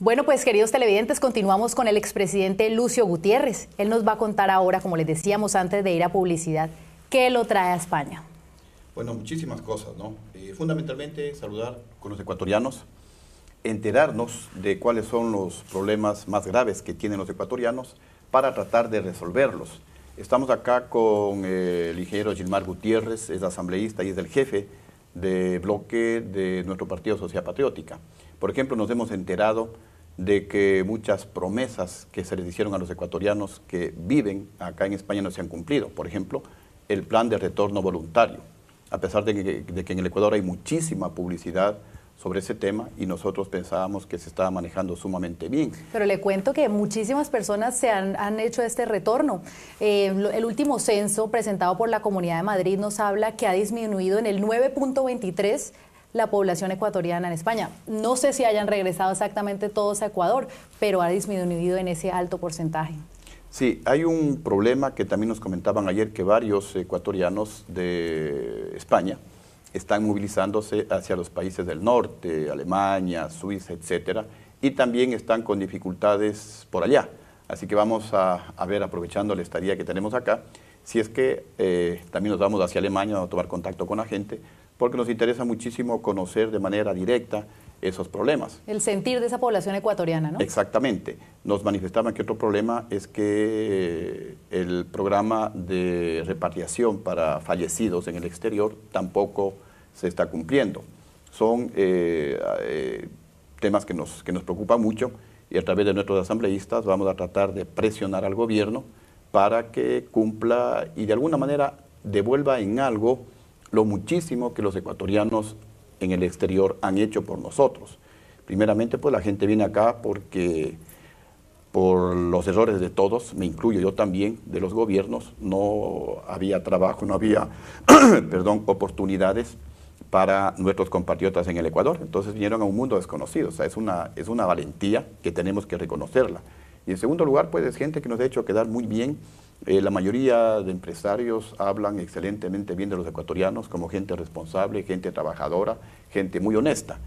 Bueno, pues queridos televidentes, continuamos con el expresidente Lucio Gutiérrez. Él nos va a contar ahora, como les decíamos antes de ir a publicidad, qué lo trae a España. Bueno, muchísimas cosas, ¿no? Fundamentalmente saludar con los ecuatorianos, enterarnos de cuáles son los problemas más graves que tienen los ecuatorianos para tratar de resolverlos. Estamos acá con el ingeniero Gilmar Gutiérrez, es asambleísta y es el jefe de bloque de nuestro Partido Sociedad Patriótica. Por ejemplo, nos hemos enterado de que muchas promesas que se les hicieron a los ecuatorianos que viven acá en España no se han cumplido. Por ejemplo, el plan de retorno voluntario, a pesar de que en el Ecuador hay muchísima publicidad sobre ese tema y nosotros pensábamos que se estaba manejando sumamente bien. Pero le cuento que muchísimas personas han hecho este retorno. El último censo presentado por la Comunidad de Madrid nos habla que ha disminuido en el 9.23 la población ecuatoriana en España. No sé si hayan regresado exactamente todos a Ecuador, pero ha disminuido en ese alto porcentaje. Sí, hay un problema que también nos comentaban ayer, que varios ecuatorianos de España están movilizándose hacia los países del norte, Alemania, Suiza, etcétera, y también están con dificultades por allá. Así que vamos a ver, aprovechando la estadía que tenemos acá, si es que también nos vamos hacia Alemania a tomar contacto con la gente, porque nos interesa muchísimo conocer de manera directa esos problemas. El sentir de esa población ecuatoriana, ¿no? Exactamente. Nos manifestaban que otro problema es que el programa de repatriación para fallecidos en el exterior tampoco se está cumpliendo. Son temas que nos preocupan mucho y a través de nuestros asambleístas vamos a tratar de presionar al gobierno para que cumpla y de alguna manera devuelva en algo lo muchísimo que los ecuatorianos en el exterior han hecho por nosotros. Primeramente, pues la gente viene acá porque por los errores de todos, me incluyo yo también, de los gobiernos, no había trabajo, no había perdón, oportunidades para nuestros compatriotas en el Ecuador. Entonces vinieron a un mundo desconocido. O sea, es una valentía que tenemos que reconocerla. Y en segundo lugar, pues es gente que nos ha hecho quedar muy bien. La mayoría de empresarios hablan excelentemente bien de los ecuatorianos como gente responsable, gente trabajadora, gente muy honesta.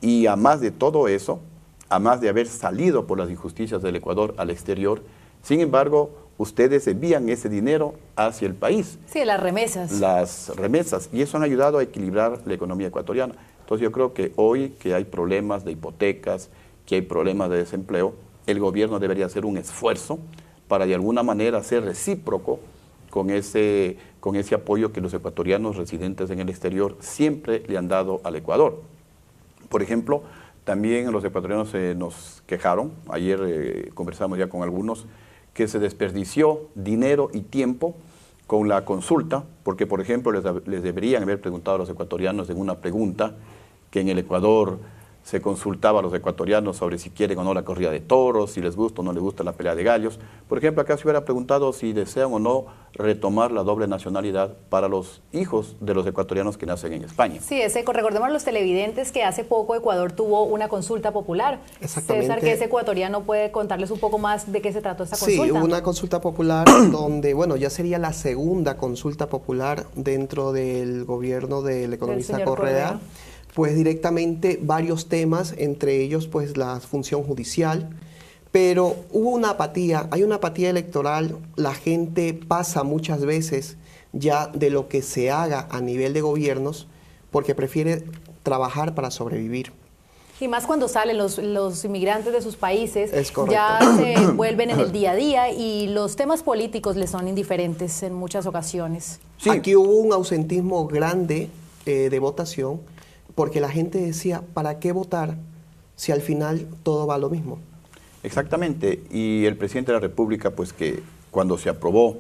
Y a más de todo eso, a más de haber salido por las injusticias del Ecuador al exterior, sin embargo, ustedes envían ese dinero hacia el país. Sí, las remesas. Las remesas, y eso han ayudado a equilibrar la economía ecuatoriana. Entonces yo creo que hoy que hay problemas de hipotecas, que hay problemas de desempleo, el gobierno debería hacer un esfuerzo para de alguna manera ser recíproco con ese apoyo que los ecuatorianos residentes en el exterior siempre le han dado al Ecuador. Por ejemplo, también los ecuatorianos nos quejaron, ayer conversamos ya con algunos, que se desperdició dinero y tiempo con la consulta, porque por ejemplo les deberían haber preguntado a los ecuatorianos en una pregunta que en el Ecuador se consultaba a los ecuatorianos sobre si quieren o no la corrida de toros, si les gusta o no les gusta la pelea de gallos. Por ejemplo, acá se hubiera preguntado si desean o no retomar la doble nacionalidad para los hijos de los ecuatorianos que nacen en España. Sí, recordemos a los televidentes que hace poco Ecuador tuvo una consulta popular. Exactamente. César, que ese ecuatoriano puede contarles un poco más de qué se trató esta consulta. Sí, hubo una consulta popular donde, bueno, ya sería la segunda consulta popular dentro del gobierno del economista Correa. Pues directamente varios temas, entre ellos pues la función judicial, pero hubo una apatía, hay una apatía electoral, la gente pasa muchas veces ya de lo que se haga a nivel de gobiernos porque prefiere trabajar para sobrevivir. Y más cuando salen los inmigrantes de sus países, ya se vuelven en el día a día y los temas políticos les son indiferentes en muchas ocasiones. Sí. Aquí hubo un ausentismo grande de votación, porque la gente decía, ¿para qué votar si al final todo va a lo mismo? Exactamente, y el presidente de la República, pues que cuando se aprobó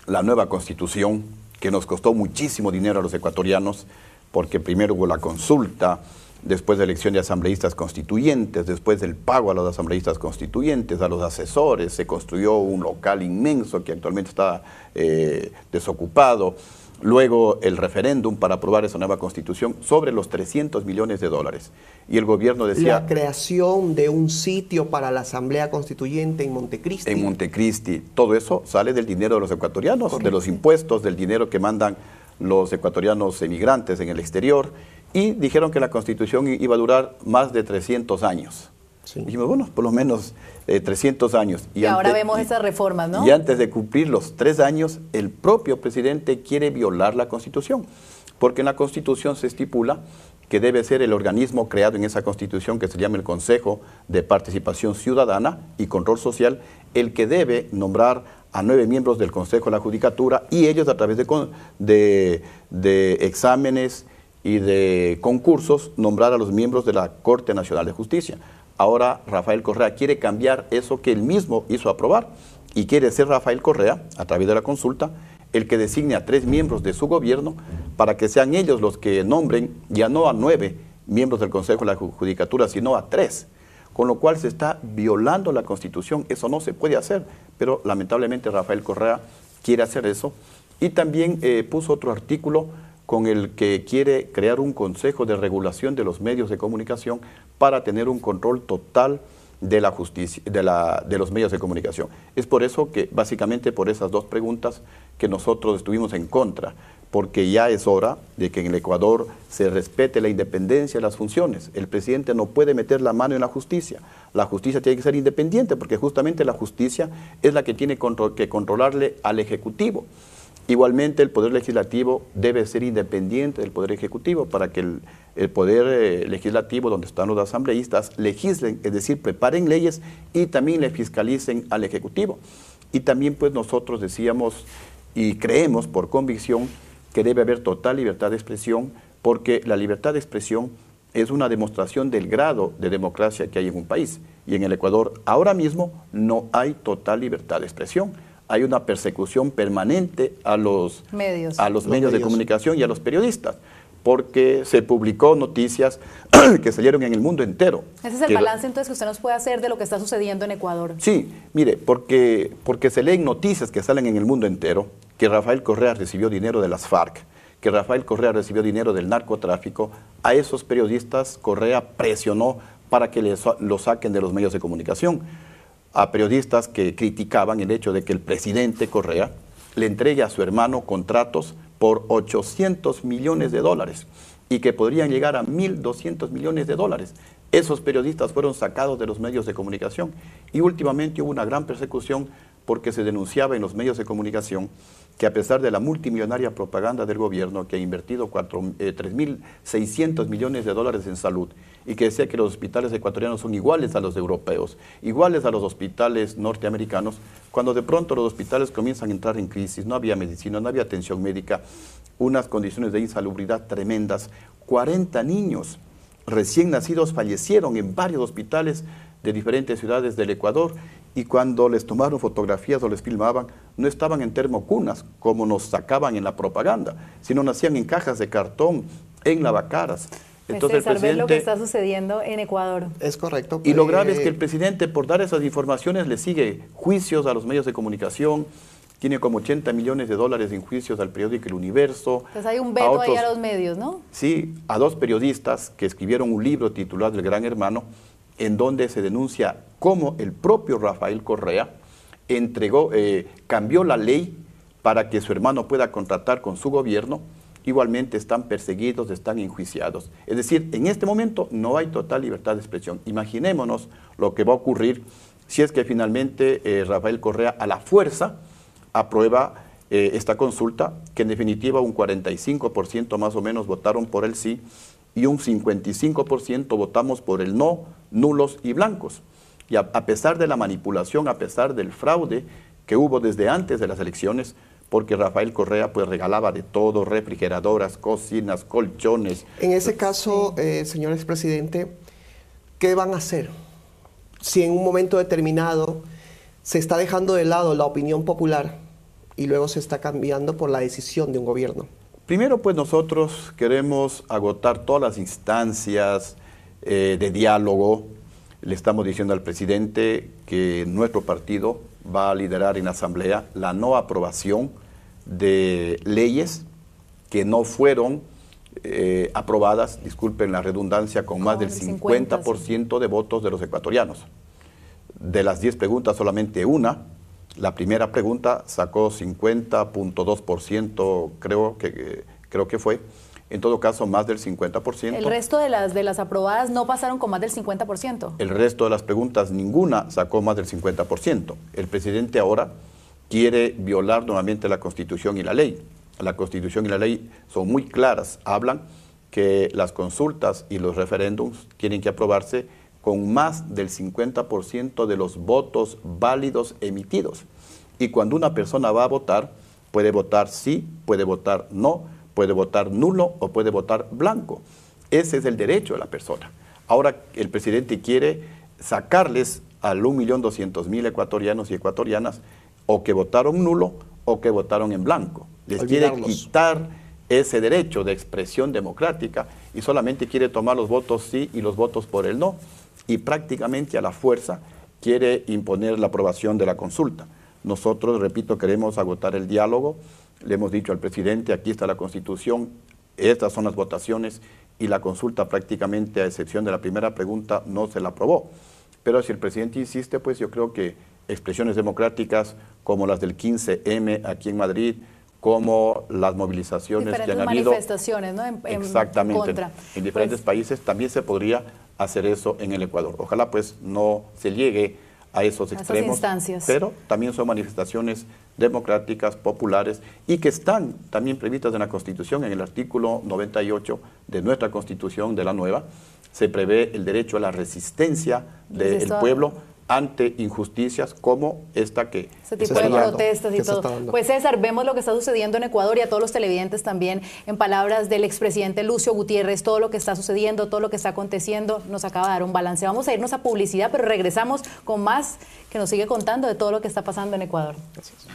la nueva Constitución, que nos costó muchísimo dinero a los ecuatorianos, porque primero hubo la consulta, después de elección de asambleístas constituyentes, después del pago a los asambleístas constituyentes, a los asesores, se construyó un local inmenso que actualmente está desocupado. Luego el referéndum para aprobar esa nueva constitución sobre los 300 millones de dólares. Y el gobierno decía... La creación de un sitio para la Asamblea Constituyente en Montecristi. En Montecristi. Todo eso sale del dinero de los ecuatorianos, correcto, de los impuestos, del dinero que mandan los ecuatorianos emigrantes en el exterior. Y dijeron que la constitución iba a durar más de 300 años. Sí. Dijimos, bueno, por lo menos 300 años. Y ahora vemos esas reformas, ¿no? Y antes de cumplir los 3 años, el propio presidente quiere violar la Constitución, porque en la Constitución se estipula que debe ser el organismo creado en esa Constitución, que se llama el Consejo de Participación Ciudadana y Control Social, el que debe nombrar a 9 miembros del Consejo de la Judicatura, y ellos a través de exámenes y de concursos nombrar a los miembros de la Corte Nacional de Justicia. Ahora Rafael Correa quiere cambiar eso que él mismo hizo aprobar, y quiere ser Rafael Correa, a través de la consulta, el que designe a 3 miembros de su gobierno para que sean ellos los que nombren ya no a 9 miembros del Consejo de la Judicatura, sino a 3. Con lo cual se está violando la Constitución. Eso no se puede hacer, pero lamentablemente Rafael Correa quiere hacer eso. Y también puso otro artículo con el que quiere crear un Consejo de Regulación de los Medios de Comunicación para tener un control total de la justicia, de los medios de comunicación. Es por eso que, básicamente por esas 2 preguntas, que nosotros estuvimos en contra, porque ya es hora de que en el Ecuador se respete la independencia de las funciones. El presidente no puede meter la mano en la justicia tiene que ser independiente, porque justamente la justicia es la que tiene que controlarle al Ejecutivo. Igualmente el Poder Legislativo debe ser independiente del Poder Ejecutivo para que el Poder Legislativo, donde están los asambleístas, legislen, es decir, preparen leyes y también le fiscalicen al Ejecutivo. Y también pues nosotros decíamos y creemos por convicción que debe haber total libertad de expresión, porque la libertad de expresión es una demostración del grado de democracia que hay en un país. Y en el Ecuador ahora mismo no hay total libertad de expresión. Hay una persecución permanente a los medios de comunicación y a los periodistas, porque se publicó noticias que salieron en el mundo entero. Ese es el balance entonces que usted nos puede hacer de lo que está sucediendo en Ecuador. Sí, mire, porque se leen noticias que salen en el mundo entero, que Rafael Correa recibió dinero de las FARC, que Rafael Correa recibió dinero del narcotráfico. A esos periodistas Correa presionó para que lo saquen de los medios de comunicación. A periodistas que criticaban el hecho de que el presidente Correa le entregue a su hermano contratos por 800 millones de dólares y que podrían llegar a 1.200 millones de dólares. Esos periodistas fueron sacados de los medios de comunicación, y últimamente hubo una gran persecución porque se denunciaba en los medios de comunicación que, a pesar de la multimillonaria propaganda del gobierno, que ha invertido 3.600 millones de dólares en salud, y que decía que los hospitales ecuatorianos son iguales a los europeos, iguales a los hospitales norteamericanos, cuando de pronto los hospitales comienzan a entrar en crisis, no había medicina, no había atención médica, unas condiciones de insalubridad tremendas. 40 niños recién nacidos fallecieron en varios hospitales de diferentes ciudades del Ecuador, y cuando les tomaron fotografías o les filmaban, no estaban en termocunas como nos sacaban en la propaganda, sino nacían en cajas de cartón, en lavacaras. Entonces, el presidente, lo que está sucediendo en Ecuador. Es correcto. Y lo grave es que el presidente, por dar esas informaciones, le sigue juicios a los medios de comunicación. Tiene como 80 millones de dólares en juicios al periódico El Universo. Entonces hay un veto ahí a los medios, ¿no? Sí, a 2 periodistas que escribieron un libro titulado El Gran Hermano, en donde se denuncia cómo el propio Rafael Correa cambió la ley para que su hermano pueda contratar con su gobierno. Igualmente están perseguidos, están enjuiciados. Es decir, en este momento no hay total libertad de expresión. Imaginémonos lo que va a ocurrir si es que finalmente Rafael Correa a la fuerza aprueba esta consulta, que en definitiva un 45% más o menos votaron por el sí y un 55% votamos por el no, nulos y blancos. Y a pesar de la manipulación, a pesar del fraude que hubo desde antes de las elecciones, porque Rafael Correa pues regalaba de todo, refrigeradoras, cocinas, colchones. En ese caso, señor expresidente, ¿qué van a hacer? Si en un momento determinado se está dejando de lado la opinión popular y luego se está cambiando por la decisión de un gobierno. Primero, pues nosotros queremos agotar todas las instancias de diálogo. Le estamos diciendo al presidente que nuestro partido va a liderar en la Asamblea la no aprobación de leyes que no fueron aprobadas, disculpen la redundancia, con más del 50% de votos de los ecuatorianos. De las 10 preguntas, solamente una. La primera pregunta sacó 50.2%, creo que fue. en todo caso más del 50%. ¿El resto de las aprobadas no pasaron con más del 50%? El resto de las preguntas, ninguna sacó más del 50%. El presidente ahora quiere violar nuevamente la Constitución y la ley. La Constitución y la ley son muy claras, hablan que las consultas y los referéndums tienen que aprobarse con más del 50% de los votos válidos emitidos. Y cuando una persona va a votar, puede votar sí, puede votar no, puede votar nulo o puede votar blanco. Ese es el derecho de la persona. Ahora el presidente quiere sacarles al 1.200.000 ecuatorianos y ecuatorianas o que votaron nulo o que votaron en blanco. Les quiere quitar ese derecho de expresión democrática y solamente quiere tomar los votos sí y los votos por el no. Y prácticamente a la fuerza quiere imponer la aprobación de la consulta. Nosotros, repito, queremos agotar el diálogo. Le hemos dicho al presidente, aquí está la Constitución, estas son las votaciones y la consulta prácticamente, a excepción de la primera pregunta, no se la aprobó. Pero si el presidente insiste, pues yo creo que expresiones democráticas como las del 15M aquí en Madrid, como las movilizaciones diferentes que han habido, manifestaciones, ¿no? Exactamente, en contra. En diferentes países también se podría hacer eso en el Ecuador. Ojalá pues no se llegue a esos extremos, esas instancias. Pero también son manifestaciones democráticas, populares y que están también previstas en la Constitución, en el artículo 98 de nuestra Constitución, de la nueva, se prevé el derecho a la resistencia del pueblo ante injusticias como esta que ese tipo de protestas y todo. Pues César, vemos lo que está sucediendo en Ecuador y a todos los televidentes también, en palabras del expresidente Lucio Gutiérrez, todo lo que está sucediendo, todo lo que está aconteciendo, nos acaba de dar un balance. Vamos a irnos a publicidad, pero regresamos con más que nos sigue contando de todo lo que está pasando en Ecuador. Gracias.